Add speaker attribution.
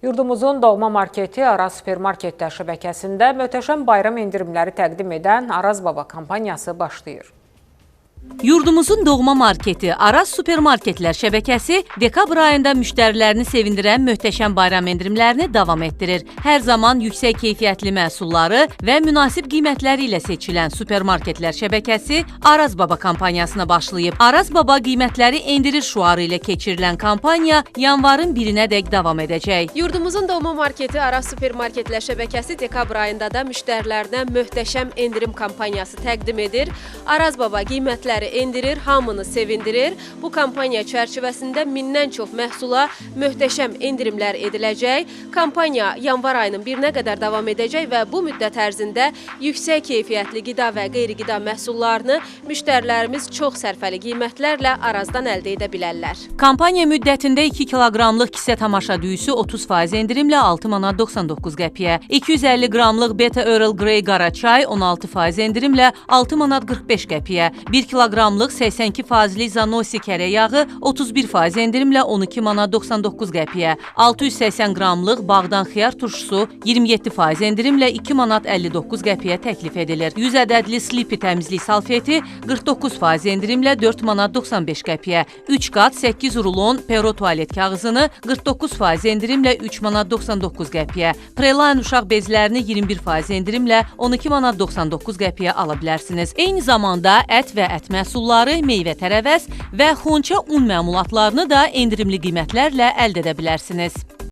Speaker 1: Yurdumuzun doğma marketi Araz Supermarketlər şəbəkəsində möhtəşəm bayram endirimləri təqdim edən Araz Baba kampaniyası başlayır.
Speaker 2: Yurdumuzun doğma marketi Araz Supermarketlər şəbəkəsi dekabr ayında müştərilərini sevindirən möhtəşəm bayram endirimlərini davam etdirir. Hər zaman yüksək keyfiyyətli məhsulları və münasib qiymətləri ilə seçilən supermarketlər şəbəkəsi Araz Baba kampaniyasına başlayıb. Araz Baba qiymətləri endirir şüarı ilə keçirilən kampaniya yanvarın 1-nədək davam edəcək.
Speaker 3: Yurdumuzun doğma marketi Araz Supermarketlər şəbəkəsi dekabr ayında da müştərilərinə möhtəşəm endirim kampaniyası təqdim edir. Araz Baba qiymətləri endirir, hamını sevindirir. Bu kampaniya çərçivəsində 1000-dən çox məhsula möhtəşəm endirimlər ediləcək. Kampaniya yanvar ayının 1-nə qədər davam edəcək və bu müddət ərzində yüksək keyfiyyətli qida və qeyri-qida məhsullarını müştərilərimiz çox sərfəli qiymətlərlə Arazdan əldə edə bilərlər.
Speaker 2: Kampaniya müddətində 2 kiloqramlıq kisə tamaşa düyüsü 30% endirimlə 6 manat 99 qəpiyə, 250 qramlıq Beta Earl Grey qara çay 16% endirimlə 6 manat 45 qəpiyə, 1 kiloqramlıq 82%lik Zanosi kərə yağı 31% endirimlə 12 manat 99 qəpiyə, 680 qramlıq Bağdan xiyar turşusu 27% endirimlə 2 manat 59 qəpiyə təklif edilir. 100 ədədli Sleepy təmizlik salfeti 49% endirimlə 4 manat 95 qəpiyə, 3 qat 8 rulon Pero tualet kağızını 49% endirimlə 3 manat 99 qəpiyə, Preline uşaq bezlərini 21% endirimlə 12 manat 99 qəpiyə ala bilərsiniz. Eyni zamanda ət və ət məhsulları, meyvə tərəvəz və xonça un məmulatlarını da endirimli qiymətlərlə əldə edə bilərsiniz.